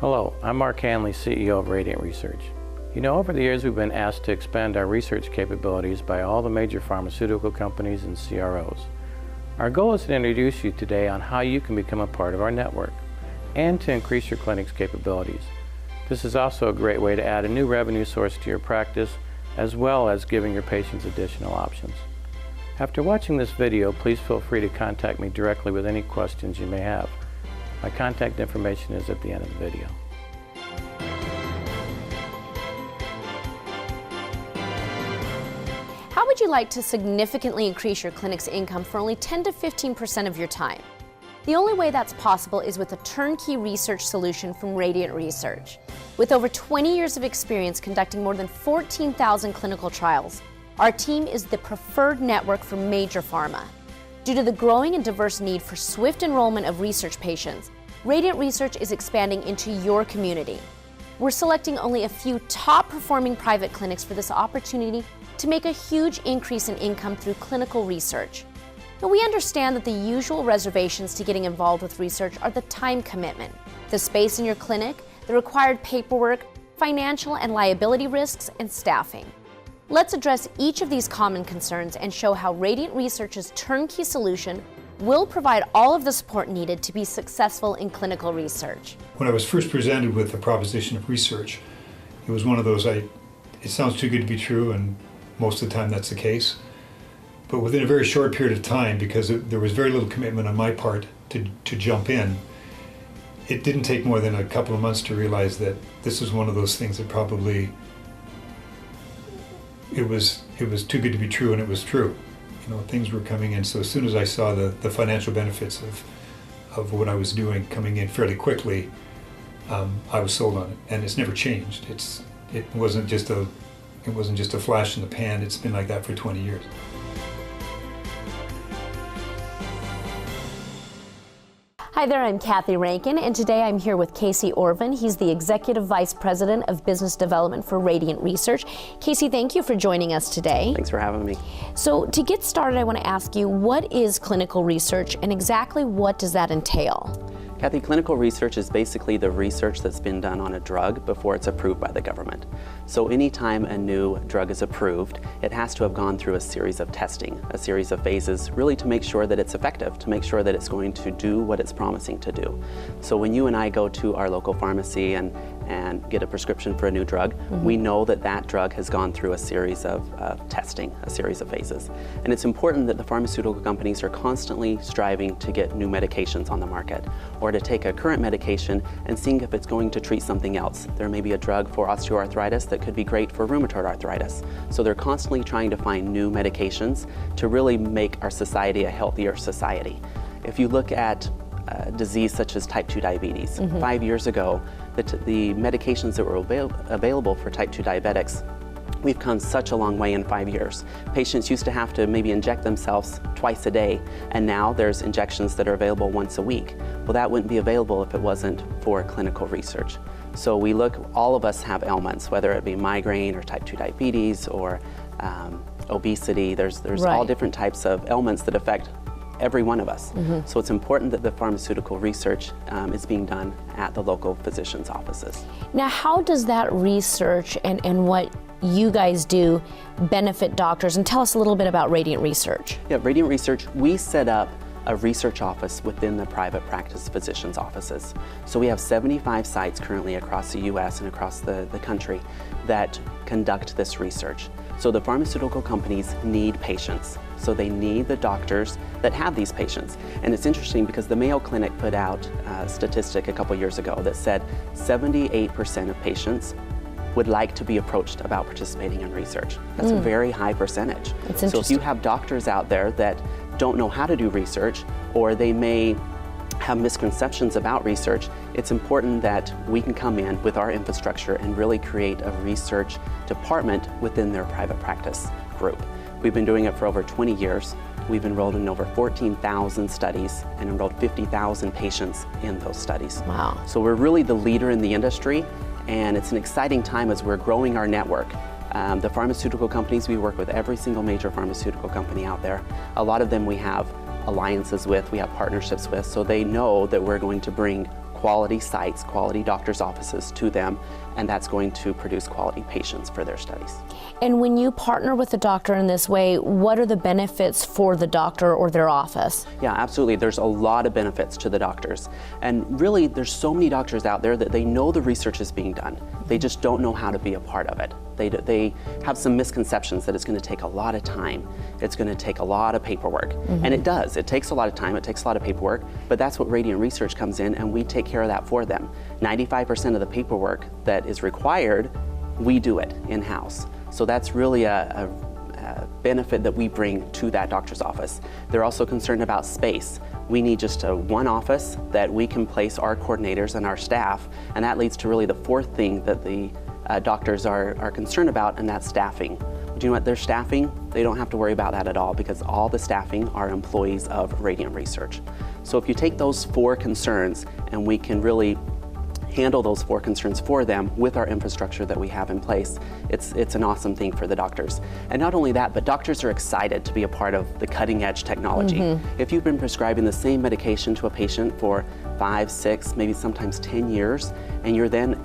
Hello, I'm Mark Hanley, CEO of Radiant Research. You know, over the years we've been asked to expand our research capabilities by all the major pharmaceutical companies and CROs. Our goal is to introduce you today on how you can become a part of our network and to increase your clinic's capabilities. This is also a great way to add a new revenue source to your practice, as well as giving your patients additional options. After watching this video, please feel free to contact me directly with any questions you may have. My contact information is at the end of the video. How would you like to significantly increase your clinic's income for only 10 to 15% of your time? The only way that's possible is with a turnkey research solution from Radiant Research. With over 20 years of experience conducting more than 14,000 clinical trials, our team is the preferred network for major pharma. Due to the growing and diverse need for swift enrollment of research patients, Radiant Research is expanding into your community. We're selecting only a few top-performing private clinics for this opportunity to make a huge increase in income through clinical research. Now, we understand that the usual reservations to getting involved with research are the time commitment, the space in your clinic, the required paperwork, financial and liability risks, and staffing. Let's address each of these common concerns and show how Radiant Research's turnkey solution will provide all of the support needed to be successful in clinical research. When I was first presented with the proposition of research, it was one of those, it sounds too good to be true, and most of the time that's the case. But within a very short period of time, because there was very little commitment on my part to jump in, it didn't take more than a couple of months to realize that this was one of those things that probably it was too good to be true, and it was true. You know, things were coming in. So as soon as I saw the financial benefits of what I was doing coming in fairly quickly, I was sold on it, and it's never changed. It wasn't just a flash in the pan. It's been like that for 20 years. Hi there, I'm Kathy Rankin, and today I'm here with Casey Orvin. He's the Executive Vice President of Business Development for Radiant Research. Casey, thank you for joining us today. Thanks for having me. So to get started, I want to ask you, what is clinical research and exactly what does that entail? Kathy, clinical research is basically the research that's been done on a drug before it's approved by the government. So anytime a new drug is approved, it has to have gone through a series of testing, a series of phases, really to make sure that it's effective, to make sure that it's going to do what it's promising to do. So when you and I go to our local pharmacy and get a prescription for a new drug, we know that that drug has gone through a series of testing, a series of phases. And it's important that the pharmaceutical companies are constantly striving to get new medications on the market, or to take a current medication and seeing if it's going to treat something else. There may be a drug for osteoarthritis that could be great for rheumatoid arthritis. So they're constantly trying to find new medications to really make our society a healthier society. If you look at a disease such as type 2 diabetes, 5 years ago, the medications that were available for type 2 diabetics, we've come such a long way in 5 years. Patients used to have to maybe inject themselves twice a day, and now there's injections that are available once a week. Well, that wouldn't be available if it wasn't for clinical research. So we look, all of us have ailments, whether it be migraine or type 2 diabetes or obesity. There's all different types of ailments that affect every one of us. So it's important that the pharmaceutical research is being done at the local physicians' offices. Now, how does that research and what you guys do benefit doctors? And tell us a little bit about Radiant Research. Yeah, Radiant Research, we set up a research office within the private practice physicians' offices. So we have 75 sites currently across the U.S. and across the country that conduct this research. So the pharmaceutical companies need patients. So they need the doctors that have these patients. And it's interesting because the Mayo Clinic put out a statistic a couple years ago that said 78% of patients would like to be approached about participating in research. That's a very high percentage. So if you have doctors out there that don't know how to do research, or they may have misconceptions about research, it's important that we can come in with our infrastructure and really create a research department within their private practice group. We've been doing it for over 20 years. We've enrolled in over 14,000 studies and enrolled 50,000 patients in those studies. Wow. So we're really the leader in the industry, and it's an exciting time as we're growing our network. The pharmaceutical companies, we work with every single major pharmaceutical company out there. A lot of them we have alliances with, we have partnerships with, so they know that we're going to bring quality sites, quality doctors' offices to them, and that's going to produce quality patients for their studies. And when you partner with the doctor in this way, what are the benefits for the doctor or their office? Yeah, absolutely. There's a lot of benefits to the doctors. And really, there's so many doctors out there that they know the research is being done. They just don't know how to be a part of it. They have some misconceptions that it's going to take a lot of time. It's going to take a lot of paperwork. And it does. It takes a lot of time. It takes a lot of paperwork. But that's what Radiant Research comes in, and we take care of that for them. 95% of the paperwork that is required, we do it in-house. So that's really a benefit that we bring to that doctor's office. They're also concerned about space. We need just one office that we can place our coordinators and our staff, and that leads to really the fourth thing that the doctors are concerned about, and that's staffing. Do you know what? Their staffing, they don't have to worry about that at all, because all the staffing are employees of Radiant Research. So if you take those 4 concerns, and we can really handle those 4 concerns for them with our infrastructure that we have in place, it's an awesome thing for the doctors. And not only that, but doctors are excited to be a part of the cutting edge technology. If you've been prescribing the same medication to a patient for 5, 6, maybe sometimes 10 years, and you're then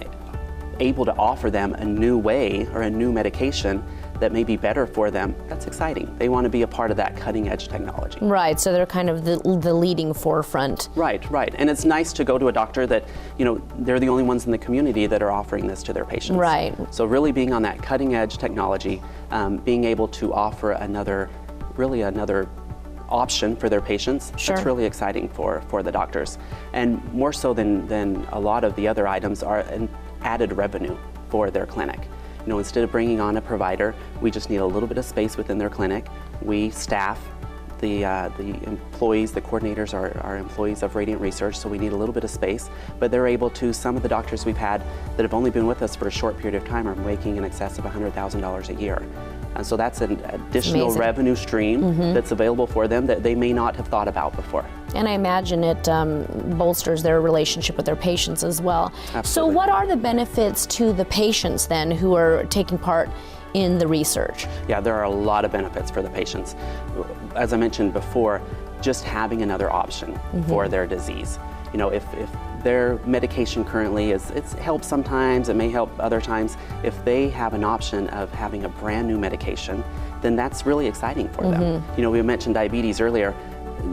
able to offer them a new way or a new medication that may be better for them, that's exciting. They want to be a part of that cutting edge technology. Right, so they're kind of the leading forefront. Right. And it's nice to go to a doctor that, they're the only ones in the community that are offering this to their patients. Right. So really being on that cutting edge technology, being able to offer another option for their patients, that's really exciting for the doctors. And more so than a lot of the other items are an added revenue for their clinic. Instead of bringing on a provider, we just need a little bit of space within their clinic. We staff the employees, the coordinators are employees of Radiant Research, so we need a little bit of space, but they're able to, some of the doctors we've had that have only been with us for a short period of time are making in excess of $100,000 a year. And so that's an additional revenue stream that's available for them that they may not have thought about before. And I imagine it bolsters their relationship with their patients as well. Absolutely. So what are the benefits to the patients then who are taking part in the research? Yeah, there are a lot of benefits for the patients. As I mentioned before, just having another option for their disease. If their medication currently it helps sometimes, it may help other times. If they have an option of having a brand new medication, then that's really exciting for them. We mentioned diabetes earlier.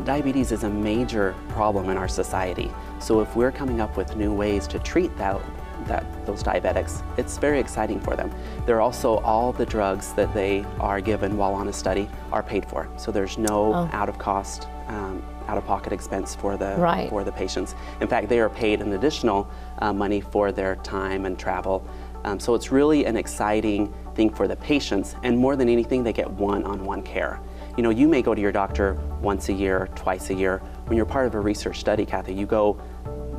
Diabetes is a major problem in our society. So if we're coming up with new ways to treat those diabetics, it's very exciting for them. There are also all the drugs that they are given while on a study are paid for. So there's no out-of-pocket expense for the patients. In fact, they are paid an additional money for their time and travel. So it's really an exciting thing for the patients, and more than anything, they get one-on-one care. You may go to your doctor once a year, twice a year. When you're part of a research study, Kathy, you go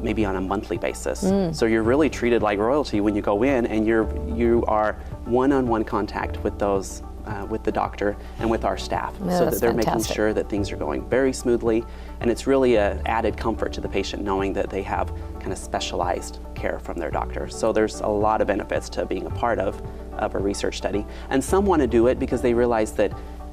maybe on a monthly basis. So you're really treated like royalty when you go in, and you are one-on-one contact with those with the doctor and with our staff, so that they're making sure that things are going very smoothly, and it's really an added comfort to the patient knowing that they have kind of specialized care from their doctor. So there's a lot of benefits to being a part of a research study, and some want to do it because they realize that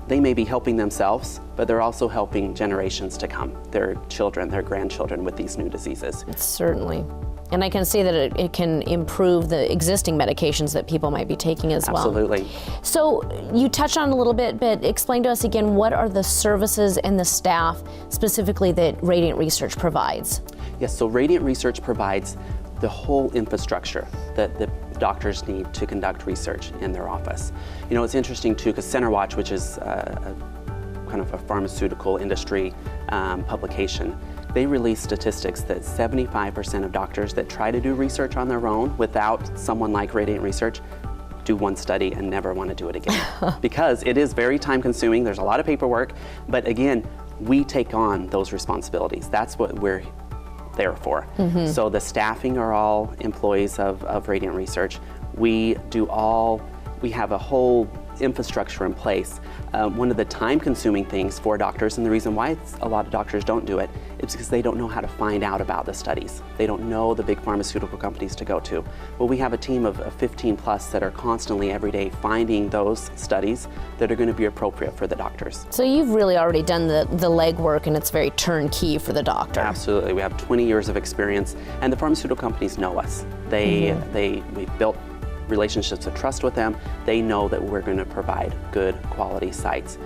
they may be helping themselves, but they're also helping generations to come, their children, their grandchildren with these new diseases. Certainly. And I can see that it can improve the existing medications that people might be taking as well. Absolutely. So you touched on it a little bit, but explain to us again, what are the services and the staff specifically that Radiant Research provides? Yes, so Radiant Research provides the whole infrastructure that the doctors need to conduct research in their office. It's interesting too, because CenterWatch, which is kind of a pharmaceutical industry publication, they release statistics that 75% of doctors that try to do research on their own without someone like Radiant Research do one study and never want to do it again. Because it is very time consuming, there's a lot of paperwork, but again, we take on those responsibilities. That's what we're there for. So the staffing are all employees of Radiant Research. We have a whole infrastructure in place. One of the time-consuming things for doctors, and the reason why a lot of doctors don't do it, is because they don't know how to find out about the studies. They don't know the big pharmaceutical companies to go to. Well, we have a team of 15 plus that are constantly every day finding those studies that are going to be appropriate for the doctors. So you've really already done the legwork, and it's very turnkey for the doctor. Absolutely. We have 20 years of experience, and the pharmaceutical companies know us. We've built relationships of trust with them. They know that we're going to provide good quality sites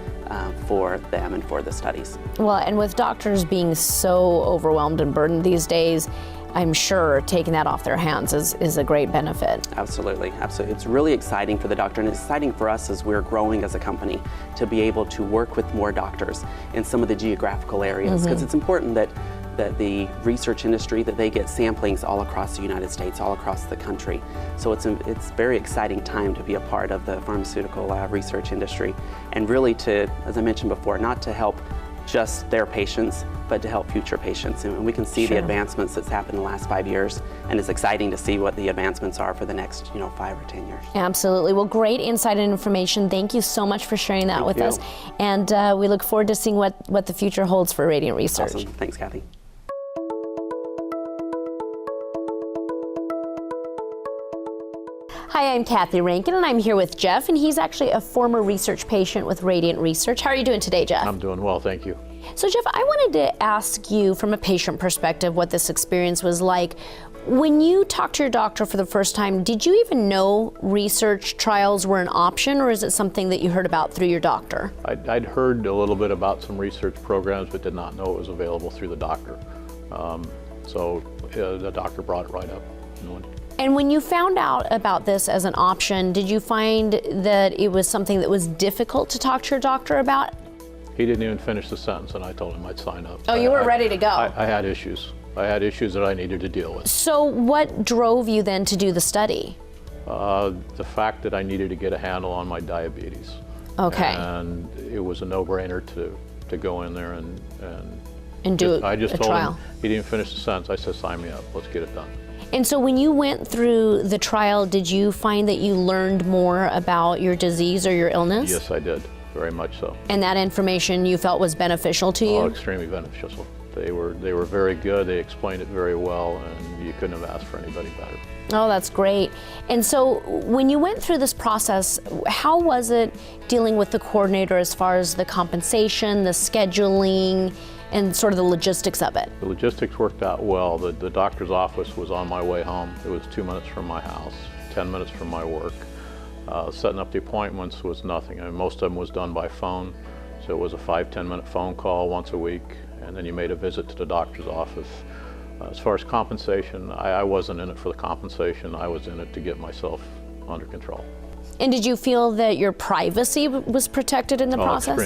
for them and for the studies. Well, and with doctors being so overwhelmed and burdened these days, I'm sure taking that off their hands is a great benefit. Absolutely, absolutely. It's really exciting for the doctor, and it's exciting for us as we're growing as a company to be able to work with more doctors in some of the geographical areas, because it's important that the research industry, that they get samplings all across the United States, all across the country. So it's a very exciting time to be a part of the pharmaceutical research industry, and really to, as I mentioned before, not to help just their patients, but to help future patients. And we can see the advancements that's happened in the last 5 years, and it's exciting to see what the advancements are for the next 5 or 10 years. Absolutely. Well, great insight and information. Thank you so much for sharing that with us. And we look forward to seeing what the future holds for Radiant Research. Awesome. Thanks, Kathy. Hi, I'm Kathy Rankin, and I'm here with Jeff, and he's actually a former research patient with Radiant Research. How are you doing today, Jeff? I'm doing well, thank you. So, Jeff, I wanted to ask you from a patient perspective what this experience was like. When you talked to your doctor for the first time, did you even know research trials were an option, or is it something that you heard about through your doctor? I'd heard a little bit about some research programs, but did not know it was available through the doctor. So the doctor brought it right up. And when you found out about this as an option, did you find that it was something that was difficult to talk to your doctor about? He didn't even finish the sentence, and I told him I'd sign up. Oh, you were ready to go. I had issues. I had issues that I needed to deal with. So what drove you then to do the study? The fact that I needed to get a handle on my diabetes. Okay. And it was a no-brainer to go in there and do I just a told trial. him, he didn't finish the sentence. I said, sign me up, let's get it done. And so when you went through the trial, did you find that you learned more about your disease or your illness? Yes, I did, very much so. And that information you felt was beneficial to you? Oh, extremely beneficial. They were very good, they explained it very well, and you couldn't have asked for anybody better. Oh, that's great. And so when you went through this process, how was it dealing with the coordinator as far as the compensation, the scheduling, and sort of the logistics of it? The logistics worked out well. The doctor's office was on my way home. It was 2 minutes from my house, 10 minutes from my work. Setting up the appointments was nothing. I mean, most of them was done by phone, so it was a 5-10 minute phone call once a week, and then you made a visit to the doctor's office. As far as compensation, I wasn't in it for the compensation. I was in it to get myself under control. And did you feel that your privacy was protected in the process?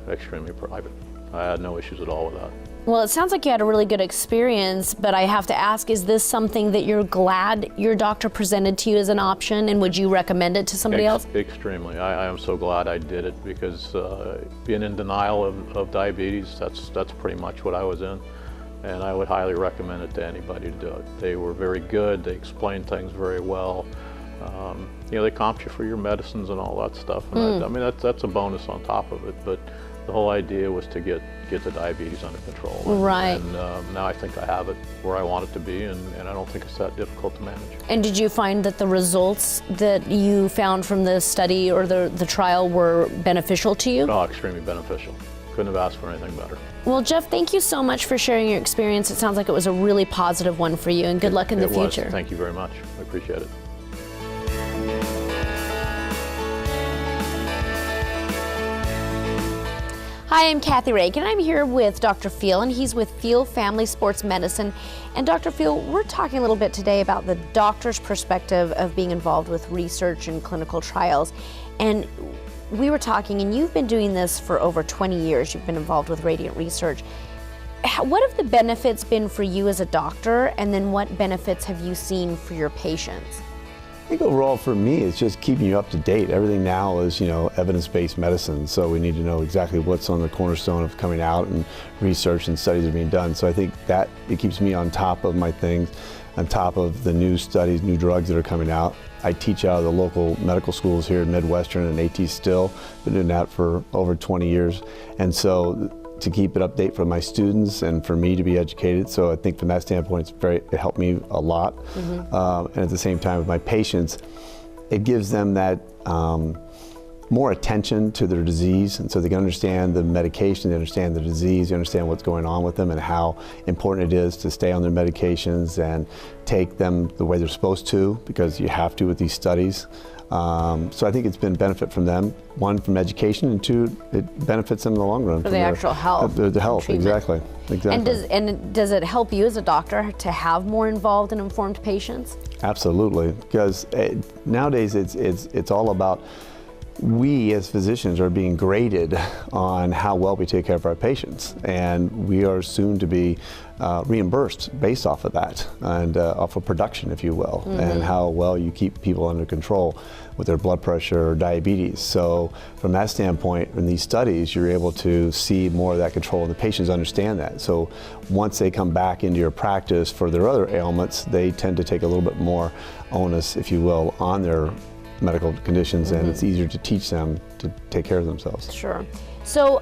Extremely private. I had no issues at all with that. Well, it sounds like you had a really good experience, but I have to ask, is this something that you're glad your doctor presented to you as an option, and would you recommend it to somebody else? Extremely. I am so glad I did it, because being in denial of diabetes, that's pretty much what I was in. And I would highly recommend it to anybody to do it. They were very good, they explained things very well. They comp you for your medicines and all that stuff. And I mean, that's a bonus on top of it, but the whole idea was to get the diabetes under control. Right. And now I think I have it where I want it to be, and I don't think it's that difficult to manage. And did you find that the results that you found from the study or the trial were beneficial to you? Oh, extremely beneficial. Couldn't have asked for anything better. Well, Jeff, thank you so much for sharing your experience. It sounds like it was a really positive one for you, and good luck in the future. Was. Thank you very much. I appreciate it. Hi, I'm Kathy Rankin, and I'm here with Dr. Fiel, and he's with Fiel Family Sports Medicine. And Dr. Fiel, we're talking a little bit today about the doctor's perspective of being involved with research and clinical trials. And we were talking, and you've been doing this for over 20 years. You've been involved with Radiant Research. What have the benefits been for you as a doctor, and then what benefits have you seen for your patients? I think overall for me, it's just keeping you up to date. Everything now is, evidence-based medicine, so we need to know exactly what's on the cornerstone of coming out, and research and studies are being done. So I think that it keeps me on top of my things, on top of the new studies, new drugs that are coming out. I teach out of the local medical schools here in Midwestern and AT Still. Been doing that for over 20 years. And so to keep it update for my students and for me to be educated. So I think from that standpoint, it helped me a lot. And at the same time with my patients, it gives them that more attention to their disease, and so they can understand the medication, they understand the disease, they understand what's going on with them and how important it is to stay on their medications and take them the way they're supposed to, because you have to with these studies. So I think it's been benefit from them. One, from education, and two, it benefits them in the long run. For the actual health. The health, exactly. And does it help you as a doctor to have more involved and informed patients? Absolutely, because nowadays it's all about, we as physicians are being graded on how well we take care of our patients, and we are soon to be reimbursed based off of that, and off of production, if you will, and how well you keep people under control with their blood pressure or diabetes. So from that standpoint, in these studies, you're able to see more of that control, and the patients understand that. So once they come back into your practice for their other ailments, they tend to take a little bit more onus, if you will, on their medical conditions, and it's easier to teach them to take care of themselves. Sure. So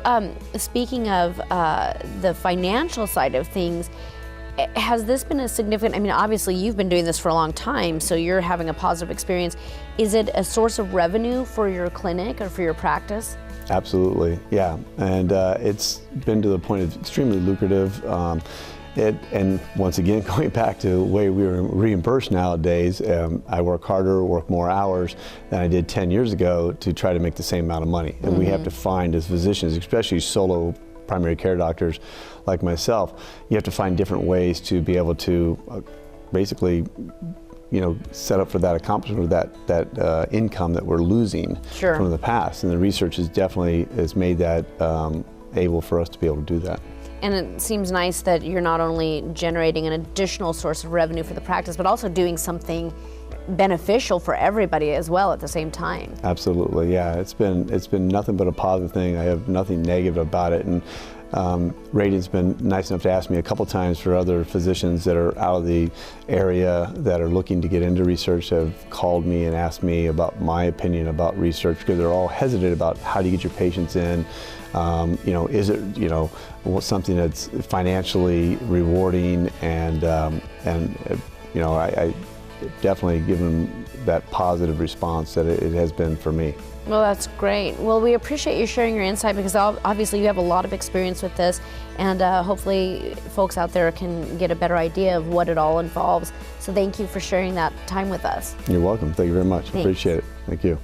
speaking of the financial side of things, has this been a significant, I mean, obviously you've been doing this for a long time, so you're having a positive experience. Is it a source of revenue for your clinic or for your practice? Absolutely, yeah. And it's been to the point of extremely lucrative. And once again, going back to the way we were reimbursed nowadays, I work harder, work more hours than I did 10 years ago to try to make the same amount of money. And we have to find, as physicians, especially solo primary care doctors like myself, you have to find different ways to be able to basically, set up for that accomplishment, that income that we're losing from the past. And the research has made that able for us to be able to do that. And it seems nice that you're not only generating an additional source of revenue for the practice, but also doing something beneficial for everybody as well at the same time. Absolutely, yeah. It's been nothing but a positive thing. I have nothing negative about it. And Radiant's been nice enough to ask me a couple times for other physicians that are out of the area that are looking to get into research, have called me and asked me about my opinion about research, because they're all hesitant about how do you get your patients in. Is it, something that's financially rewarding, and I definitely given that positive response that it has been for me. Well, that's great. Well, we appreciate you sharing your insight, because obviously you have a lot of experience with this, and hopefully folks out there can get a better idea of what it all involves. So thank you for sharing that time with us. You're welcome. Thank you very much. Thanks. Appreciate it. Thank you.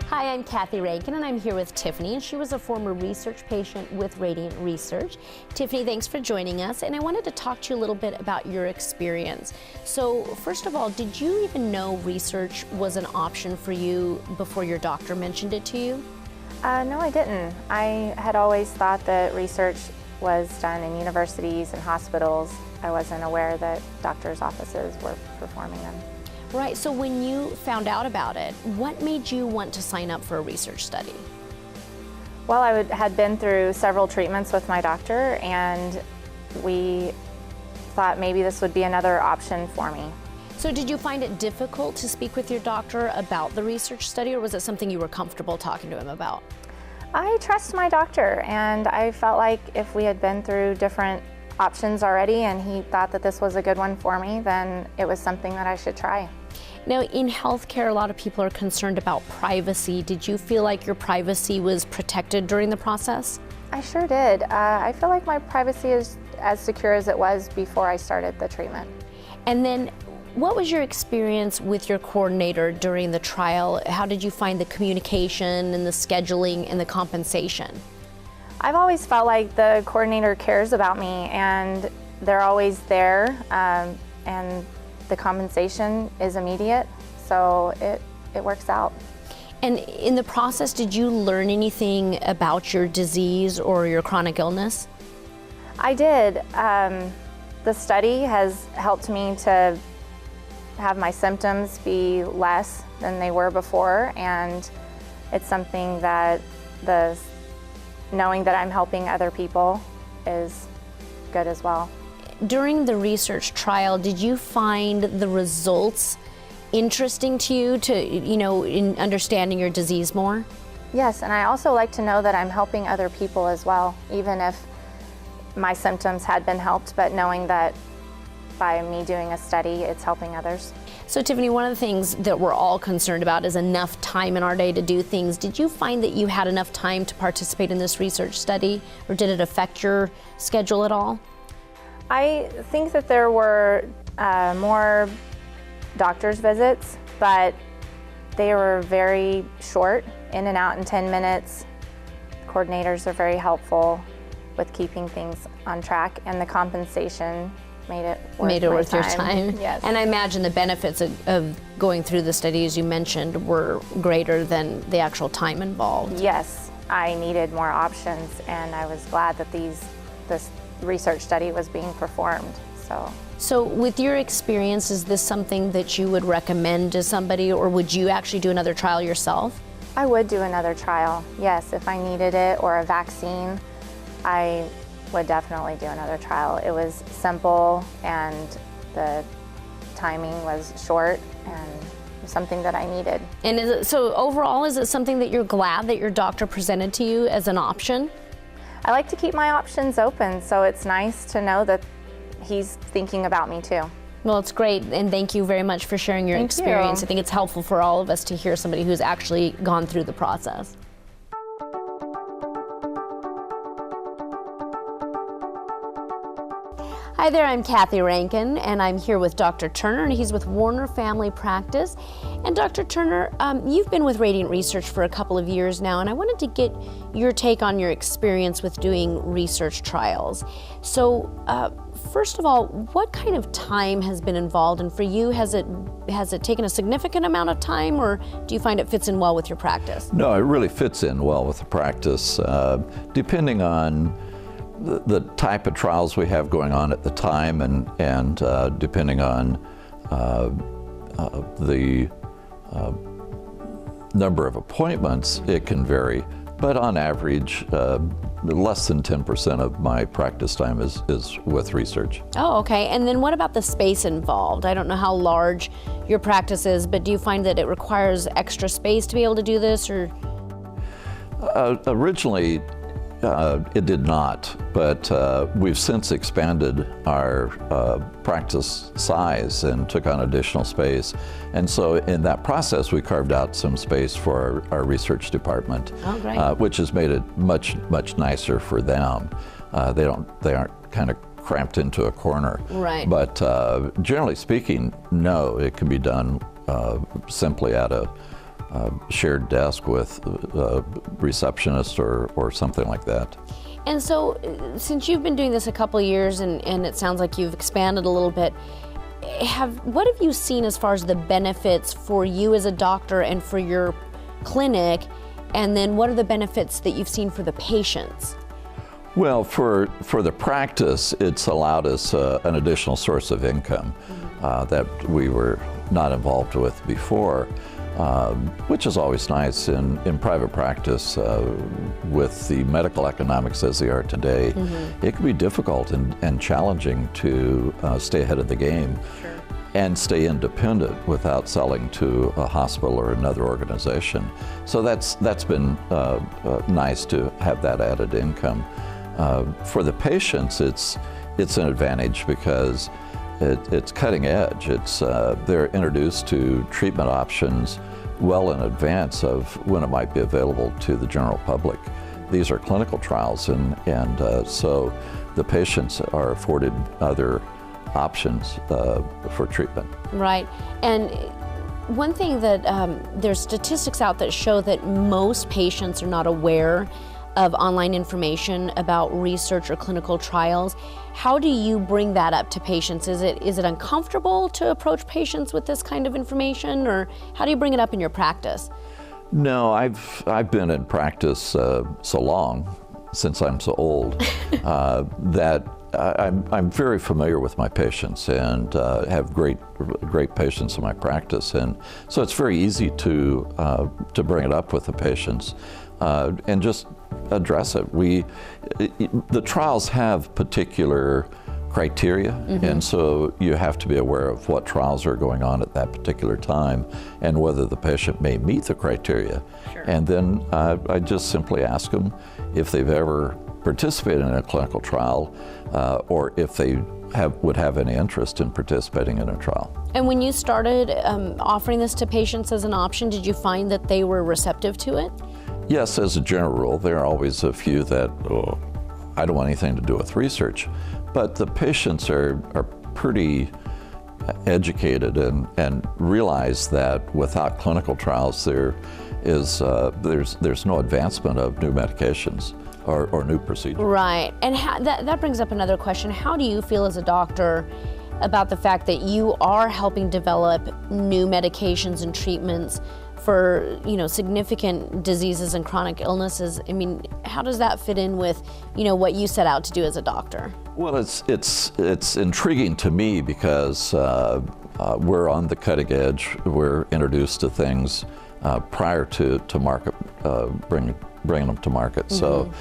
Hi, I'm Kathy Rankin, and I'm here with Tiffany, and she was a former research patient with Radiant Research. Tiffany, thanks for joining us, and I wanted to talk to you a little bit about your experience. So first of all, did you even know research was an option for you before your doctor mentioned it to you? No, I didn't. I had always thought that research was done in universities and hospitals. I wasn't aware that doctors' offices were performing them. Right, so when you found out about it, what made you want to sign up for a research study? Well, I had been through several treatments with my doctor, and we thought maybe this would be another option for me. So did you find it difficult to speak with your doctor about the research study, or was it something you were comfortable talking to him about? I trust my doctor, and I felt like if we had been through different options already and he thought that this was a good one for me, then it was something that I should try. Now, in healthcare, a lot of people are concerned about privacy. Did you feel like your privacy was protected during the process? I sure did. I feel like my privacy is as secure as it was before I started the treatment. And then, what was your experience with your coordinator during the trial? How did you find the communication and the scheduling and the compensation? I've always felt like the coordinator cares about me, and they're always there, and the compensation is immediate, so it works out. And in the process, did you learn anything about your disease or your chronic illness? I did. The study has helped me to have my symptoms be less than they were before, and it's something that knowing that I'm helping other people is good as well. During the research trial, did you find the results interesting to you in understanding your disease more? Yes, and I also like to know that I'm helping other people as well, even if my symptoms had been helped, but knowing that by me doing a study, it's helping others. So Tiffany, one of the things that we're all concerned about is enough time in our day to do things. Did you find that you had enough time to participate in this research study, or did it affect your schedule at all? I think that there were more doctor's visits, but they were very short, in and out in 10 minutes. Coordinators are very helpful with keeping things on track, and the compensation made it worth your time. Yes. And I imagine the benefits of going through the study, as you mentioned, were greater than the actual time involved. Yes, I needed more options, and I was glad that this research study was being performed. So with your experience, is this something that you would recommend to somebody, or would you actually do another trial yourself? I would do another trial, yes. If I needed it, or a vaccine, I would definitely do another trial. It was simple, and the timing was short, and something that I needed. And so overall, is it something that you're glad that your doctor presented to you as an option? I like to keep my options open, so it's nice to know that he's thinking about me too. Well, it's great, and thank you very much for sharing your experience. You. I think it's helpful for all of us to hear somebody who's actually gone through the process. Hi there, I'm Kathy Rankin, and I'm here with Dr. Turner, and he's with Warner Family Practice. And Dr. Turner, you've been with Radiant Research for a couple of years now, and I wanted to get your take on your experience with doing research trials. So, first of all, what kind of time has been involved, and for you, has it taken a significant amount of time, or do you find it fits in well with your practice? No, it really fits in well with the practice, depending on the type of trials we have going on at the time, and depending on the number of appointments, it can vary. But on average, less than 10% of my practice time is with research. Oh, okay. And then what about the space involved? I don't know how large your practice is, but do you find that it requires extra space to be able to do this, or? Originally, it did not, but we've since expanded our practice size and took on additional space. And so in that process, we carved out some space for our research department, which has made it much, much nicer for them. They aren't kind of cramped into a corner. Right. But generally speaking, no, it can be done simply at a shared desk with a receptionist or something like that. And so, since you've been doing this a couple of years, and it sounds like you've expanded a little bit, what have you seen as far as the benefits for you as a doctor and for your clinic, and then what are the benefits that you've seen for the patients? Well, for the practice, it's allowed us an additional source of income that we were not involved with before. Which is always nice in private practice. With the medical economics as they are today, it can be difficult and challenging to stay ahead of the game and stay independent without selling to a hospital or another organization. So that's been nice to have that added income. For the patients, it's an advantage because it's cutting edge. They're introduced to treatment options well in advance of when it might be available to the general public. These are clinical trials, and so the patients are afforded other options for treatment. Right. And one thing that there's statistics out that show that most patients are not aware of online information about research or clinical trials. How do you bring that up to patients? Is it uncomfortable to approach patients with this kind of information, or how do you bring it up in your practice? No, I've been in practice so long, since I'm so old, that I'm very familiar with my patients and have great patients in my practice, and so it's very easy to bring it up with the patients and just address it. The trials have particular criteria, and so you have to be aware of what trials are going on at that particular time and whether the patient may meet the criteria. Sure. And then I just simply ask them if they've ever participated in a clinical trial or if they would have any interest in participating in a trial. And when you started offering this to patients as an option, did you find that they were receptive to it? Yes, as a general rule. There are always a few that, oh, I don't want anything to do with research. But the patients are pretty educated and realize that without clinical trials there's no advancement of new medications or new procedures. Right, and that brings up another question. How do you feel as a doctor about the fact that you are helping develop new medications and treatments for, you know, significant diseases and chronic illnesses? I mean, how does that fit in with, you know, what you set out to do as a doctor? Well, it's intriguing to me because we're on the cutting edge. We're introduced to things prior to market, bringing them to market. So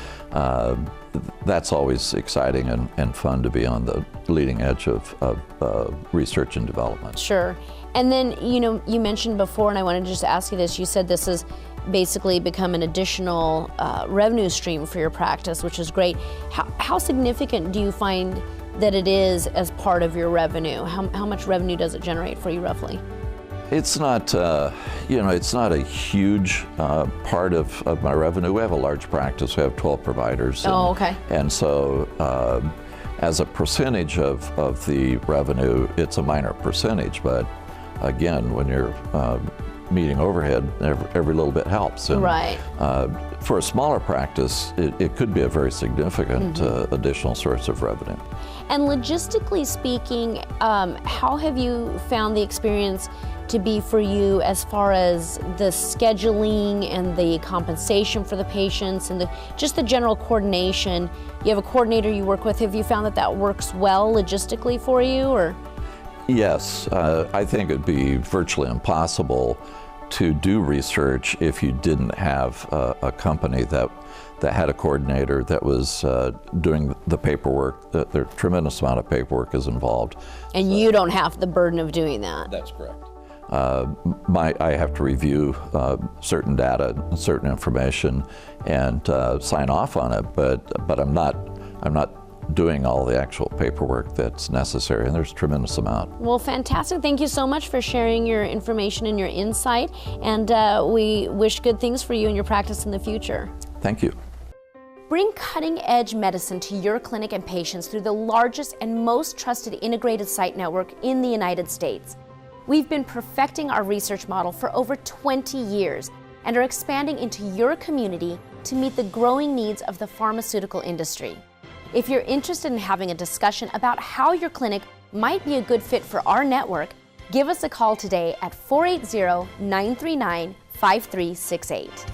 that's always exciting and fun to be on the leading edge of research and development. Sure. And then, you know, you mentioned before, and I wanted to just ask you this, you said this has basically become an additional revenue stream for your practice, which is great. How significant do you find that it is as part of your revenue? How much revenue does it generate for you roughly? It's not, it's not a huge part of my revenue. We have a large practice. We have 12 providers. Oh, okay. And so as a percentage of the revenue, it's a minor percentage, but again, when you're meeting overhead, every little bit helps. And, right. For a smaller practice, it could be a very significant additional source of revenue. And logistically speaking, how have you found the experience to be for you as far as the scheduling and the compensation for the patients and just the general coordination? You have a coordinator you work with. Have you found that works well logistically for you, or? Yes, I think it'd be virtually impossible to do research if you didn't have a company that had a coordinator that was doing the paperwork. The tremendous amount of paperwork is involved. And you don't have the burden of doing that. That's correct. I have to review certain data, certain information, and sign off on it, but I'm not doing all the actual paperwork that's necessary, and there's a tremendous amount. Well, fantastic. Thank you so much for sharing your information and your insight, and we wish good things for you and your practice in the future. Thank you. Bring cutting-edge medicine to your clinic and patients through the largest and most trusted integrated site network in the United States. We've been perfecting our research model for over 20 years and are expanding into your community to meet the growing needs of the pharmaceutical industry. If you're interested in having a discussion about how your clinic might be a good fit for our network, give us a call today at 480-939-5368.